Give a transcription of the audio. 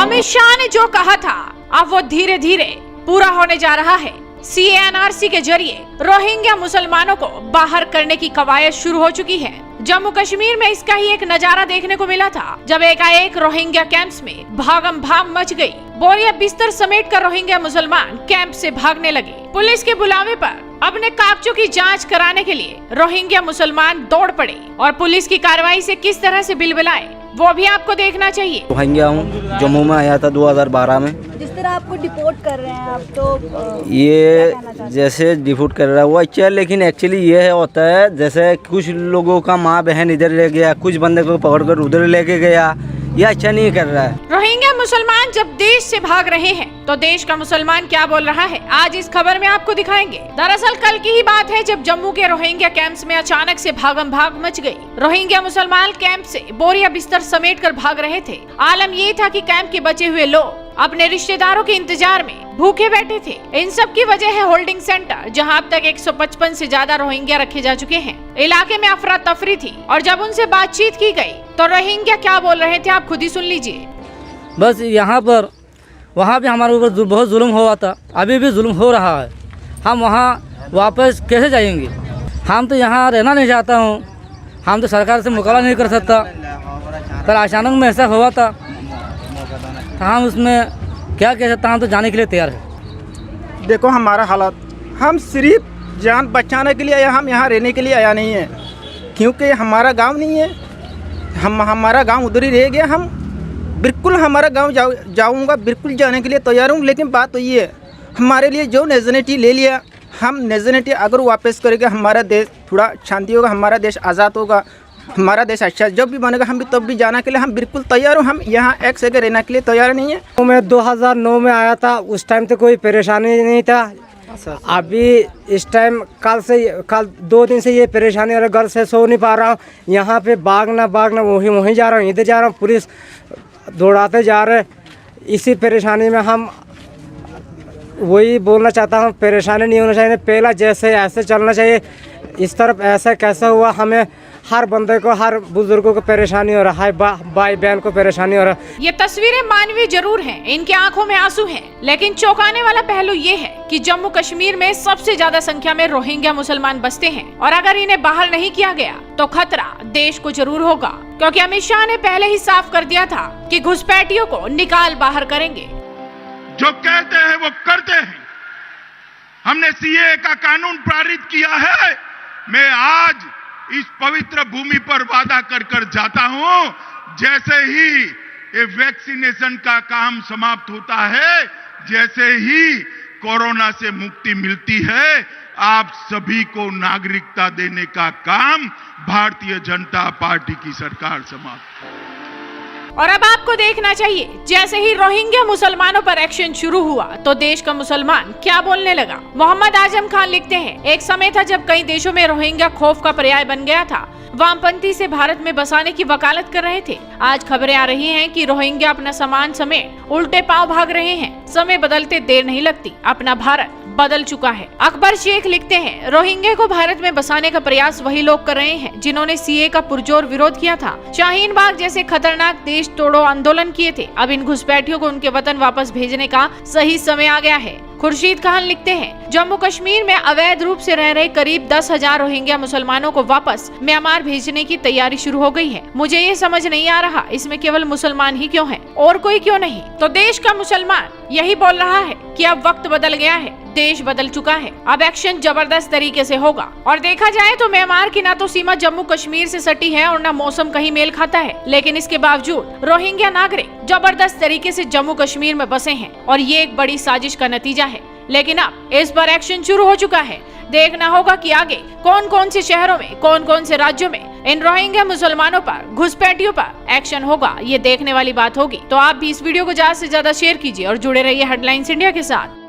अमित शाह ने जो कहा था अब वो धीरे धीरे पूरा होने जा रहा है। CANRC के जरिए रोहिंग्या मुसलमानों को बाहर करने की कवायद शुरू हो चुकी है। जम्मू कश्मीर में इसका ही एक नजारा देखने को मिला था जब एकाएक रोहिंग्या कैंप्स में भागम भाग मच गई। बोरिया बिस्तर समेट कर रोहिंग्या मुसलमान कैंप से भागने लगे। पुलिस के बुलावे पर अपने कागजों की जांच कराने के लिए रोहिंग्या मुसलमान दौड़ पड़े और पुलिस की कार्रवाई से किस तरह से बिलबिलाए वो भी आपको देखना चाहिए। रोहिंग्या हूँ, जम्मू में आया था 2012 में। जिस तरह आपको डिपोर्ट कर रहे हैं आप तो ये जैसे डिपोर्ट कर रहा है वो अच्छा है, लेकिन एक्चुअली ये होता है जैसे कुछ लोगों का माँ बहन इधर ले गया, कुछ बंदे को पकड़कर उधर लेके गया, ये अच्छा नहीं कर रहा है। रोहिंग्या मुसलमान जब देश से भाग रहे हैं तो देश का मुसलमान क्या बोल रहा है आज इस खबर में आपको दिखाएंगे। दरअसल कल की ही बात है जब जम्मू के रोहिंग्या कैंप्स में अचानक से भागम भाग मच गई। रोहिंग्या मुसलमान कैंप से बोरिया बिस्तर समेट कर भाग रहे थे। आलम ये था कि कैंप के बचे हुए लोग अपने रिश्तेदारों के इंतजार में भूखे बैठे थे। इन सब की वजह है होल्डिंग सेंटर, जहां अब तक 155 से ज्यादा रोहिंग्या रखे जा चुके हैं। इलाके में अफरा तफरी थी और जब उनसे बातचीत की गई तो रोहिंग्या क्या बोल रहे थे आप खुद ही सुन लीजिए। बस यहाँ पर वहाँ भी हमारे ऊपर बहुत जुल्म हुआ था, अभी भी जुल्म हो रहा है। हम वहाँ वापस कैसे जाएंगे? हम तो यहाँ रहना नहीं चाहता हूँ, हम तो सरकार से मुकाबला नहीं कर सकता। पर अचानक में ऐसा हुआ था तो हम उसमें क्या कह सकते हैं, हम तो जाने के लिए तैयार है। देखो हमारा हालात, हम सिर्फ जान बचाने के लिए आया, हम यहाँ रहने के लिए आया नहीं है, क्योंकि हमारा गांव नहीं है। हमारा गांव उधर ही रह गया। हम बिल्कुल हमारा गांव जाऊँगा, बिल्कुल जाने के लिए तैयार हूँ। लेकिन बात तो ये है, हमारे लिए जो नेशनलिटी ले लिया, हम नेशनलिटी अगर वापस करेंगे हमारा देश थोड़ा शांति होगा, हमारा देश आज़ाद होगा, हमारा देश अच्छा जब भी बनेगा हम भी तब भी जाने के लिए हम बिल्कुल तैयार हूँ। हम यहाँ एक जगह रहने के लिए तैयार नहीं है। मैं 2009 में आया था, उस टाइम तो कोई परेशानी नहीं था। अभी इस टाइम कल 2 दिन से ये परेशानी और घर से सो नहीं पा रहा हूँ। यहाँ पे भागना वहीं जा रहा हूँ, इधर जा रहा हूँ, पुलिस दौड़ाते जा रहे। इसी परेशानी में हम वही बोलना चाहता हूँ, परेशानी नहीं होना चाहिए। पहला जैसे ऐसे चलना चाहिए, इस तरफ ऐसा कैसा हुआ। हमें हर बंदे को, हर बुजुर्गों को परेशानी हो रहा है, भाई बहन को परेशानी हो रहा है। ये तस्वीरें मानवीय जरूर हैं, इनके आंखों में आंसू हैं, लेकिन चौंकाने वाला पहलू ये है कि जम्मू कश्मीर में सबसे ज्यादा संख्या में रोहिंग्या मुसलमान बसते हैं और अगर इन्हें बाहर नहीं किया गया तो खतरा देश को जरूर होगा, क्योंकि अमित शाह ने पहले ही साफ कर दिया था कि घुसपैठियों को निकाल बाहर करेंगे। जो कहते हैं वो करते हैं। हमने CAA का कानून पारित किया है। मैं आज इस पवित्र भूमि पर वादा कर जाता हूं, जैसे ही ये वैक्सीनेशन का काम समाप्त होता है, जैसे ही कोरोना से मुक्ति मिलती है, आप सभी को नागरिकता देने का काम भारतीय जनता पार्टी की सरकार समाप्त। और अब आपको देखना चाहिए, जैसे ही रोहिंग्या मुसलमानों पर एक्शन शुरू हुआ तो देश का मुसलमान क्या बोलने लगा। मोहम्मद आजम खान लिखते हैं, एक समय था जब कई देशों में रोहिंग्या खौफ का पर्याय बन गया था। वामपंथी से भारत में बसाने की वकालत कर रहे थे। आज खबरें आ रही हैं कि रोहिंग्या अपना सामान समेत उल्टे पांव भाग रहे हैं। समय बदलते देर नहीं लगती, अपना भारत बदल चुका है। अकबर शेख लिखते हैं, रोहिंग्या को भारत में बसाने का प्रयास वही लोग कर रहे हैं जिन्होंने CAA का पुरजोर विरोध किया था, शाहीन बाग जैसे खतरनाक देश तोड़ो आंदोलन किए थे। अब इन घुसपैठियों को उनके वतन वापस भेजने का सही समय आ गया है। खुर्शीद खान लिखते हैं, जम्मू कश्मीर में अवैध रूप से रह रहे करीब 10,000 रोहिंग्या मुसलमानों को वापस म्यांमार भेजने की तैयारी शुरू हो गई है। मुझे ये समझ नहीं आ रहा, इसमें केवल मुसलमान ही क्यों हैं और कोई क्यों नहीं। तो देश का मुसलमान यही बोल रहा है कि अब वक्त बदल गया है, देश बदल चुका है, अब एक्शन जबरदस्त तरीके से होगा। और देखा जाए तो म्यांमार की ना तो सीमा जम्मू कश्मीर से सटी है और ना मौसम कहीं मेल खाता है, लेकिन इसके बावजूद रोहिंग्या नागरिक जबरदस्त तरीके से जम्मू कश्मीर में बसे हैं और ये एक बड़ी साजिश का नतीजा है। लेकिन अब इस पर एक्शन शुरू हो चुका है। देखना होगा कि आगे कौन कौन से शहरों में, कौन कौन से राज्यों में इन रोहिंग्या मुसलमानों पर, घुसपैठियों पर एक्शन होगा। ये देखने वाली बात होगी। तो आप भी इस वीडियो को ज्यादा से ज्यादा शेयर कीजिए और जुड़े रहिए हेडलाइंस इंडिया के साथ।